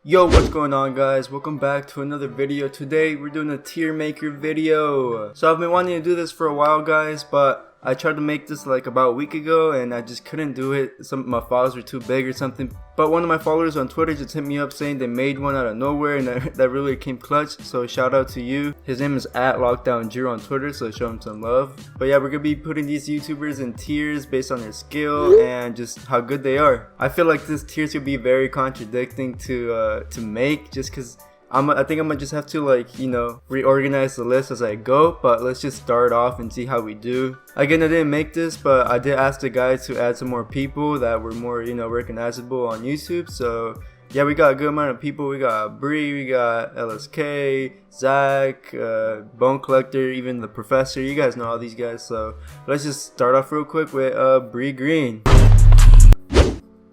Yo, what's going on, guys? Welcome back to another video. Today we're doing a tier maker video. So I've been wanting to do this for a while, guys, but I tried to make this like about a week ago and I just couldn't do it. Some of my files were too big or something. But one of my followers on Twitter just hit me up saying they made one out of nowhere, and that really came clutch. So shout out to you. His name is @LockdownJiro on Twitter, so show him some love. But yeah, we're gonna be putting these YouTubers in tiers based on their skill and just how good they are. I feel like this tiers could be very contradicting to make, just because I think I'm gonna just have to, like, you know, reorganize the list as I go. But let's just start off and see how we do. Again, I didn't make this, but I did ask the guys to add some more people that were more, you know, recognizable on YouTube. So yeah, we got a good amount of people. We got Bree, we got LSK, Zach, Bone Collector, even the Professor. You guys know all these guys. So let's just start off real quick with Bree Green.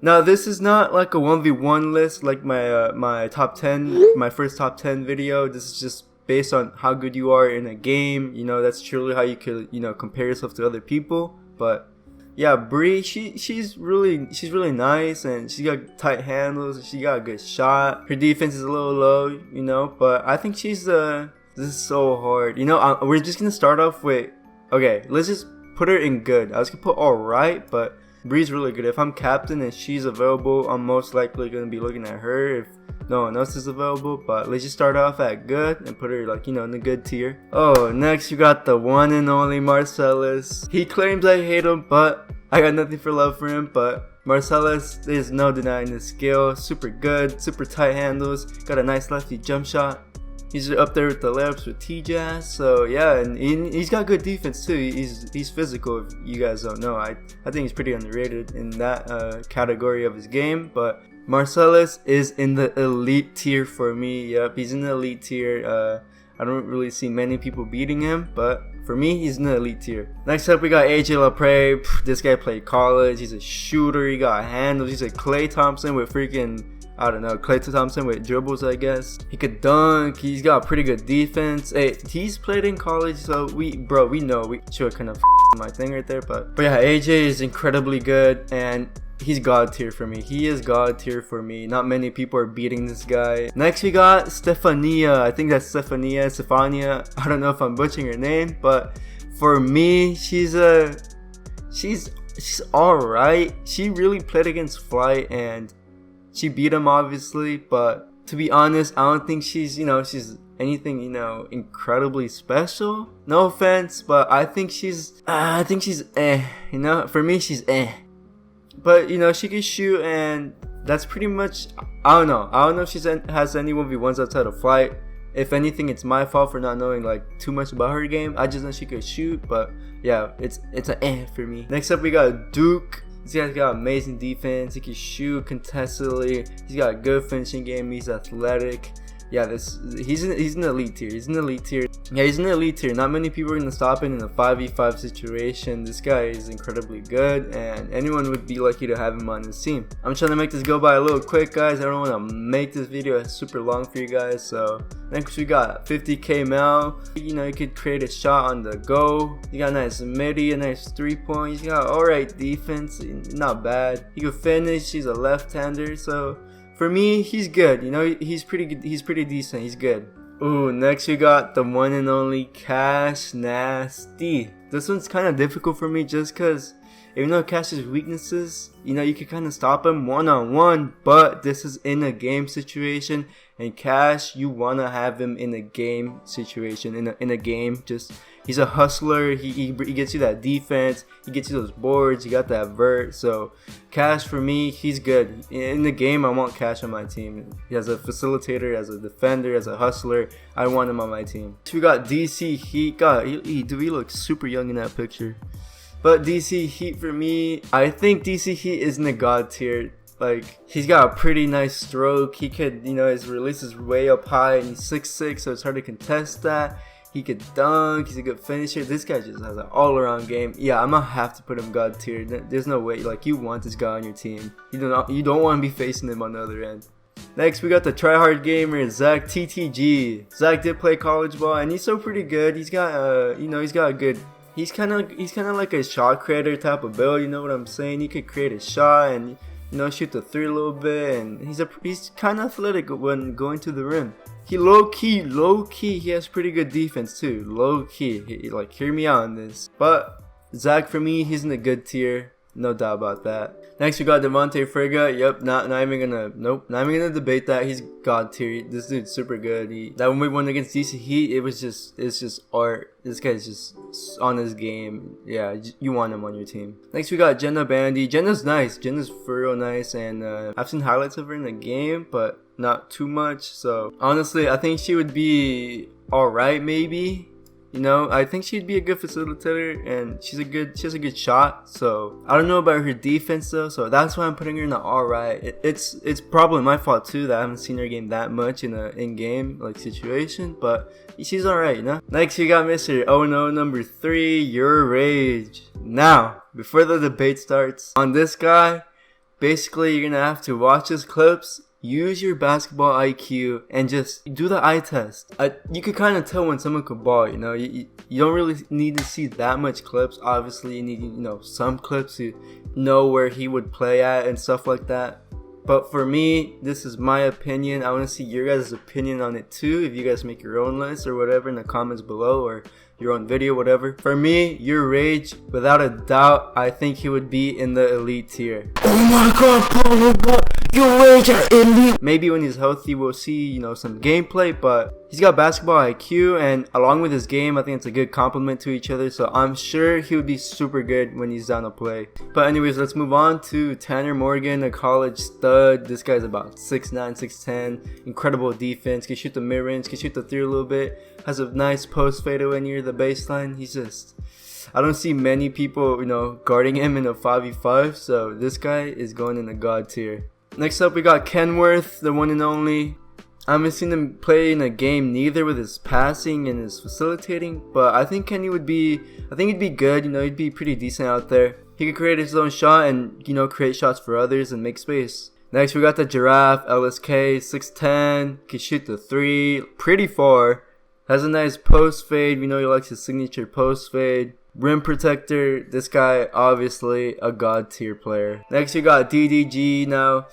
Now, this is not like a 1v1 list like my top 10, my first top 10 video. This is just based on how good you are in a game. You know, that's truly how you could, you know, compare yourself to other people. But yeah, Bree, she's really nice, and she got tight handles. She got a good shot. Her defense is a little low, you know, but I think she's this is so hard. You know, we're just gonna start off with, okay, let's just put her in good. I was gonna put alright, but Bree's really good. If I'm captain and she's available, I'm most likely going to be looking at her if no one else is available. But let's just start off at good and put her, like, you know, in the good tier. Oh, next you got the one and only Marcellus. He claims I hate him, but I got nothing for love for him. But Marcellus, there's no denying his skill. Super good, super tight handles, got a nice lefty jump shot. He's up there with the layups with T-Jazz. So yeah, and he's got good defense too. He's physical, if you guys don't know. I think he's pretty underrated in that category of his game. But Marcellus is in the elite tier for me. Yep, he's in the elite tier. I don't really see many people beating him, but for me, he's in the elite tier. Next up, we got AJ Lepre. This guy played college. He's a shooter. He got handles. He's a Klay Thompson with freaking, I don't know, Klay Thompson with dribbles, I guess. He could dunk. He's got pretty good defense. Hey, he's played in college, so we know. We should kind of my thing right there, but yeah, AJ is incredibly good, and he's god tier for me. He is god tier for me. Not many people are beating this guy. Next, we got Stephania. I think that's Stephania. I don't know if I'm butchering her name, but for me, she's alright. She really played against Flight, and she beat him, obviously, but to be honest, I don't think she's, you know, she's anything, you know, incredibly special. No offense, but I think she's you know, for me, she's But, you know, she can shoot, and that's pretty much, I don't know if she has any 1v1s outside of Flight. If anything, it's my fault for not knowing, like, too much about her game. I just know she could shoot, but yeah, it's an for me. Next up, we got Duke. This guy's got amazing defense. He can shoot contestedly. He's got a good finishing game. He's athletic. Yeah, he's in the elite tier. He's in the elite tier. Yeah, he's in the elite tier. Not many people are gonna stop him in a 5v5 situation. This guy is incredibly good, and anyone would be lucky to have him on his team. I'm trying to make this go by a little quick, guys. I don't want to make this video super long for you guys. So next we got 50k Mal. You know, you could create a shot on the go. You got a nice midi, a nice 3-point. You got alright defense, not bad. He could finish. He's a left-hander, so for me, he's good. You know, he's pretty good. He's pretty decent. He's good. Ooh, next we got the one and only Cash Nasty. This one's kind of difficult for me just because even though Cash's weaknesses, you know, you can kind of stop him one-on-one, but this is in a game situation, and Cash, you want to have him in a game situation, in a game. Just, he's a hustler. He gets you that defense. He gets you those boards. He got that vert. So Cash, for me, he's good. In the game, I want Cash on my team. He has a facilitator, as a defender, as a hustler. I want him on my team. We got DC Heat. God, he looks super young in that picture. But DC Heat, for me, I think DC Heat is in the god tier. Like, he's got a pretty nice stroke. He could, you know, his release is way up high, and he's 6'6", so it's hard to contest that. He could dunk. He's a good finisher. This guy just has an all-around game. Yeah, I'm gonna have to put him god tier. There's no way. Like, you want this guy on your team. You don't want to be facing him on the other end. Next, we got the tryhard gamer, Zach TTG. Zach did play college ball, and he's so pretty good. He's got, you know, he's got a good. He's kind of like a shot creator type of build. You know what I'm saying? He could create a shot, and you know, shoot the three a little bit, and he's kind of athletic when going to the rim. He low key, he has pretty good defense too. Low key, like hear me out on this. But Zach, for me, he's in a good tier, no doubt about that. Next we got Devontae Friga. Yep, not even gonna debate that. He's god tier. This dude's super good. That when we won against DC Heat, it's just art. This guy's just on his game. Yeah, you want him on your team. Next we got Jenna Bandy. Jenna's nice. Jenna's for real nice, and I've seen highlights of her in the game, but not too much. So honestly, I think she would be alright maybe. You know, I think she'd be a good facilitator, and she has a good shot. So I don't know about her defense though, so that's why I'm putting her in the alright. It's probably my fault too that I haven't seen her game that much in a in-game like situation, but she's alright, you know. Next we got Mr. Oh No number 3, Your Rage. Now, before the debate starts on this guy, basically you're gonna have to watch his clips, use your basketball IQ, and just do the eye test. You could kind of tell when someone could ball, you know. You don't really need to see that much clips. Obviously, you need, you know, some clips to know where he would play at and stuff like that. But for me, this is my opinion. I want to see your guys' opinion on it too. If you guys make your own list or whatever in the comments below, or your own video, whatever. For me, Your Rage, without a doubt, I think he would be in the elite tier. Oh my god, Paulo, Your Rage are elite. Maybe when he's healthy, we'll see, you know, some gameplay, but he's got basketball IQ, and along with his game, I think it's a good compliment to each other, so I'm sure he would be super good when he's down to play. But anyways, let's move on to Tanner Morgan, a college stud. This guy's about 6'9", 6'10", incredible defense, can shoot the mid-range, can shoot the three a little bit, has a nice post fadeaway near the baseline. He's just, I don't see many people, you know, guarding him in a 5v5, so this guy is going in the god tier. Next up we got Kenworth, the one and only. I haven't seen him play in a game neither with his passing and his facilitating, but I think he'd be good, you know, he'd be pretty decent out there. He could create his own shot and, you know, create shots for others and make space. Next we got the Giraffe, LSK, 6'10", can shoot the three pretty far. Has a nice post fade. We know he likes his signature post fade. Rim protector. This guy, obviously, a god tier player. Next, we got DDG. Now,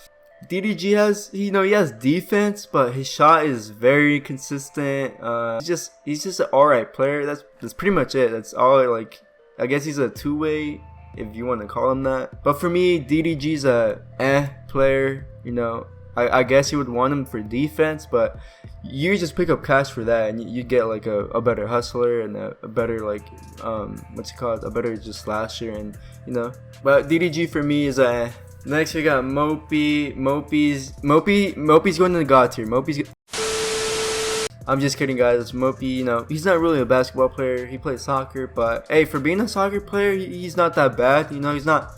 DDG has, you know, he has defense, but his shot is very consistent. He's just an alright player. That's pretty much it. That's all. Like, I guess he's a two-way, if you want to call him that. But for me, DDG's a player. You know, I guess you would want him for defense, but you just pick up cash for that, and you get like a better hustler and a better like a better just slasher, and you know. But DDG for me is a. Next we got Mopey. Mopey's going to the god tier. I'm just kidding, guys. Mopey, you know, he's not really a basketball player. He plays soccer, but hey, for being a soccer player, he's not that bad. You know, he's not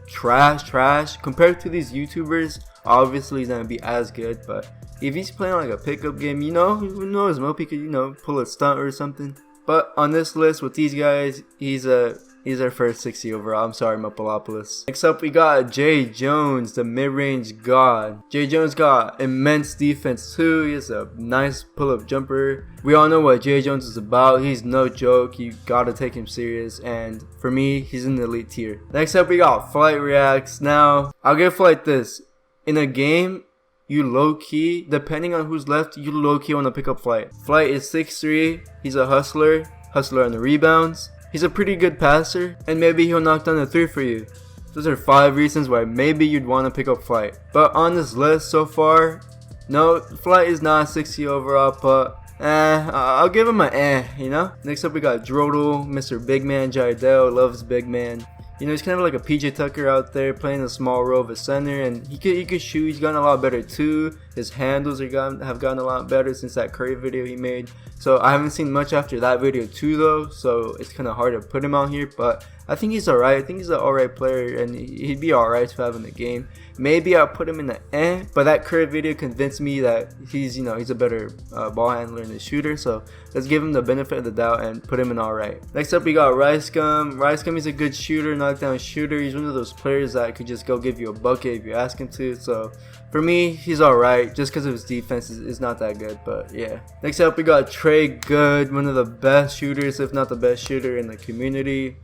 trash compared to these YouTubers. Obviously, he's not gonna be as good, but if he's playing like a pickup game, you know, who knows, Mopey could, you know, pull a stunt or something. But on this list with these guys, he's our first 60 overall. I'm sorry, Mopolopoulos. Next up, we got Jay Jones, the mid-range god. Jay Jones got immense defense too. He has a nice pull-up jumper. We all know what Jay Jones is about. He's no joke. You gotta take him serious. And for me, he's in the elite tier. Next up, we got Flight Reacts. Now, I'll give Flight this. In a game, you low-key, depending on who's left, you low-key want to pick up Flight. Flight is 6'3", he's a hustler on the rebounds. He's a pretty good passer, and maybe he'll knock down a three for you. Those are 5 reasons why maybe you'd want to pick up Flight. But on this list so far, no, Flight is not 60 overall, but I'll give him a you know? Next up we got Drodel, Mr. Big Man Jardel, loves big man. You know, he's kind of like a PJ Tucker out there, playing a small role of a center, and he could shoot. He's gotten a lot better too. His handles have gotten a lot better since that Curry video he made. So I haven't seen much after that video too though, so it's kind of hard to put him out here, but I think he's alright. I think he's an alright player, and he'd be alright to have in the game. Maybe I'll put him in the but that Curry video convinced me that he's, you know, he's a better ball handler and a shooter, so let's give him the benefit of the doubt and put him in alright. Next up we got Ricegum. Ricegum is a good shooter, knockdown shooter. He's one of those players that could just go give you a bucket if you ask him to, so for me, he's alright, just because of his defense is not that good, but yeah. Next up we got Trey Good, one of the best shooters, if not the best shooter in the community.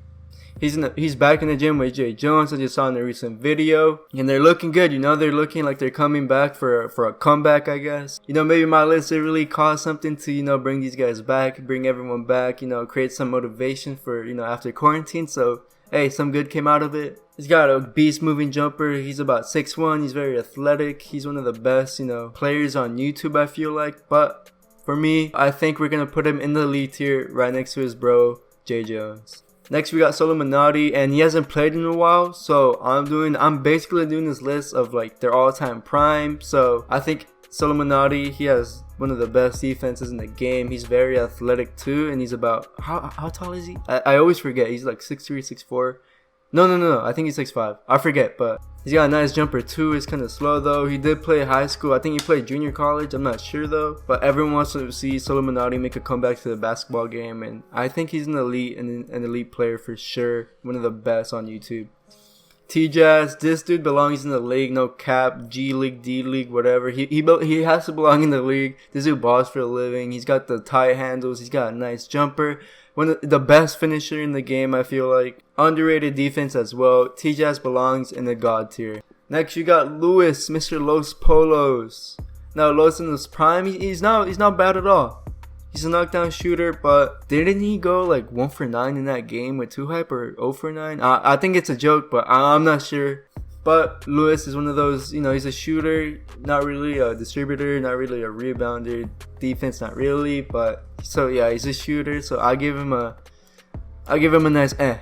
He's back in the gym with Jay Jones. I just saw in the recent video, and they're looking good. You know, they're looking like they're coming back for a comeback, I guess. You know, maybe my list did really cause something to, you know, bring these guys back, bring everyone back. You know, create some motivation for, you know, after quarantine. So hey, some good came out of it. He's got a beast moving jumper. He's about 6'1". He's very athletic. He's one of the best, you know, players on YouTube, I feel like. But for me, I think we're gonna put him in the elite tier right next to his bro, Jay Jones. Next we got Solomonati, and he hasn't played in a while, so I'm basically doing this list of like their all-time prime. So I think Solomonati, he has one of the best defenses in the game. He's very athletic too, and he's about how tall is he? I always forget. He's like 6'3", 6'4". No. I think he's 6'5". I forget, but he's got a nice jumper too. He's kind of slow though. He did play high school. I think he played junior college. I'm not sure though. But everyone wants to see Solomonati make a comeback to the basketball game, and I think he's an elite player for sure. One of the best on YouTube. T-Jazz, this dude belongs in the league, no cap, G League, D League, whatever. He has to belong in the league. This dude balls for a living. He's got the tight handles. He's got a nice jumper. One of the best finisher in the game, I feel like. Underrated defense as well. T-Jazz belongs in the God tier. Next, you got Lewis, Mr. Los Polos. Now, Los in his prime, he's not bad at all. He's a knockdown shooter, but didn't he go like 1 for 9 in that game with 2 hype or 0 for 9? I think it's a joke, but I'm not sure. But Lewis is one of those, you know, he's a shooter, not really a distributor, not really a rebounder, defense not really, but so yeah, he's a shooter, so I'll give him a nice eh.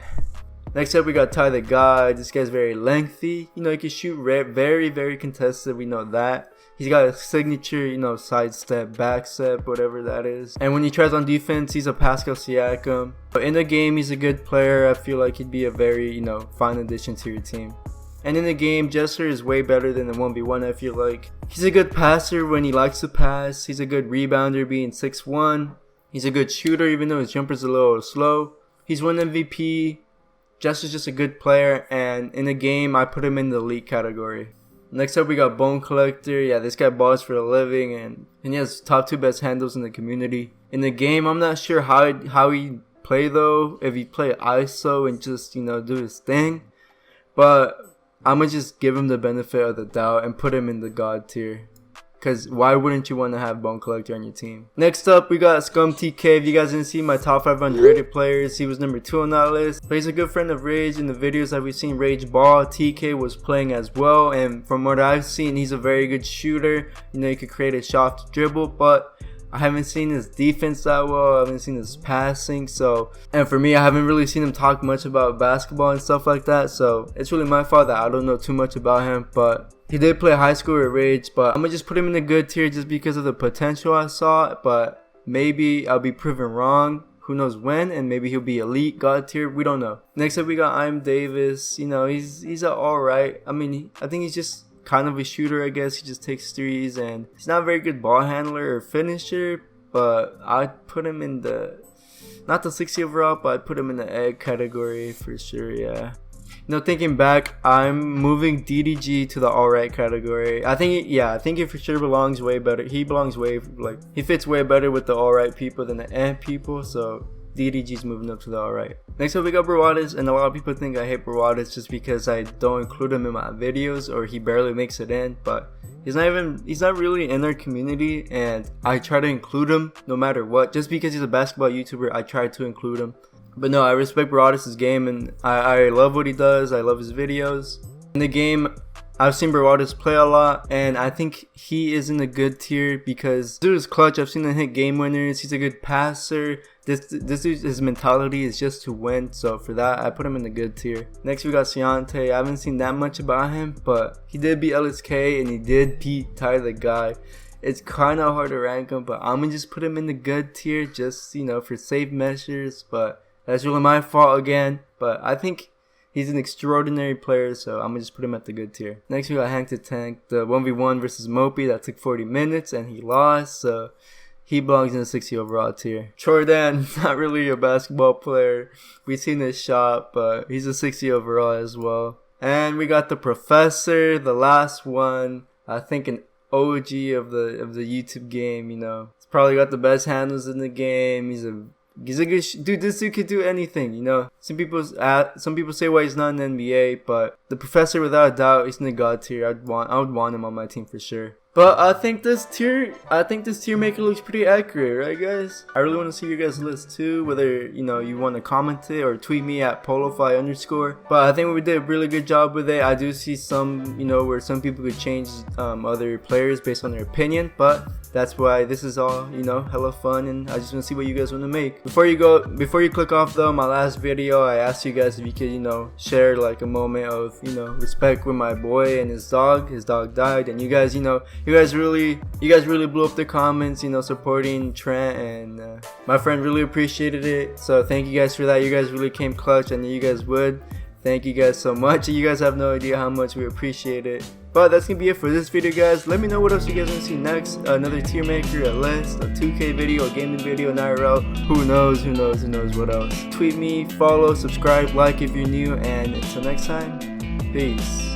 Next up we got Ty the Guy. This guy's very lengthy, you know, he can shoot very, very contested, we know that. He's got a signature, you know, side step, back step, whatever that is. And when he tries on defense, he's a Pascal Siakam. But in the game, he's a good player. I feel like he'd be a very, you know, fine addition to your team. And in the game, Jesser is way better than the 1v1, I feel like. He's a good passer when he likes to pass. He's a good rebounder being 6'1". He's a good shooter even though his jumper's a little slow. He's won MVP. Jesser's just a good player. And in the game, I put him in the elite category. Next up, we got Bone Collector. Yeah, this guy balls for a living, and he has top 2 best handles in the community. In the game, I'm not sure how he play though. If he play ISO and just, you know, do his thing, but I'm gonna just give him the benefit of the doubt and put him in the God tier. Because why wouldn't you want to have Bone Collector on your team? Next up, we got Scum TK. If you guys didn't see my top 5 underrated players, he was number 2 on that list. But he's a good friend of Rage. In the videos that we've seen Rage ball, TK was playing as well. And from what I've seen, he's a very good shooter. You know, he could create a shot to dribble, but I haven't seen his defense that well. I haven't seen his passing. So, and for me, I haven't really seen him talk much about basketball and stuff like that. So it's really my fault that I don't know too much about him. But he did play high school with Rage. But I'm going to just put him in the good tier just because of the potential I saw. But maybe I'll be proven wrong. Who knows when, and maybe he'll be elite, God tier, we don't know. Next up, we got I'm Davis. You know, he's alright. I mean, I think he's just kind of a shooter, I guess. He just takes threes, and he's not a very good ball handler or finisher, but I'd put him in the, not the 60 overall, but I'd put him in the egg category for sure, yeah. You know, thinking back, I'm moving DDG to the alright category. I think he for sure belongs way better. He belongs way, like, he fits way better with the alright people than the eh people, so DDG's moving up to the alright. Next up we got Brawadis, and a lot of people think I hate Brawadis just because I don't include him in my videos or he barely makes it in, but he's not really in our community, and I try to include him no matter what. Just because he's a basketball YouTuber, I try to include him. But no, I respect Brawadis' game, and I love what he does. I love his videos. In the game, I've seen Brawadis play a lot, and I think he is in a good tier because dude is clutch. I've seen him hit game winners. He's a good passer. This dude's his mentality is just to win, so for that I put him in the good tier. Next we got Ciante. I haven't seen that much about him, but he did beat LSK and he did beat Ty the Guy. It's kind of hard to rank him, but I'm gonna just put him in the good tier just, you know, for safe measures, but that's really my fault again. But I think he's an extraordinary player, so I'm gonna just put him at the good tier. Next we got Hank the Tank, the 1v1 versus Mopey that took 40 minutes and he lost, so he belongs in the 60 overall tier. Jordan, not really a basketball player. We've seen his shot, but he's a 60 overall as well. And we got the Professor, the last one. I think an OG of the YouTube game, you know. He's probably got the best handles in the game. He's a He's a good dude. This dude could do anything, you know. Some people say why he's not in the NBA, but the professor, without a doubt, he's in the god tier. I would want him on my team for sure. But I think this tier maker looks pretty accurate, right, guys? I really want to see your guys' list too. Whether you want to comment it or tweet me at polofy_. But I think we did a really good job with it. I do see some, where some people could change other players based on their opinion, but that's why this is all, hella fun, and I just want to see what you guys want to make. Before you click off though, my last video, I asked you guys if you could, share like a moment of, respect with my boy and his dog. His dog died, and you guys really blew up the comments, supporting Trent, and my friend really appreciated it. So thank you guys for that. You guys really came clutch. I knew you guys would. Thank you guys so much. You guys have no idea how much we appreciate it. But that's gonna be it for this video, guys. Let me know what else you guys want to see next. Another tier maker, a list, a 2K video, a gaming video, an IRL. Who knows what else. Tweet me, follow, subscribe, like if you're new, and until next time, peace.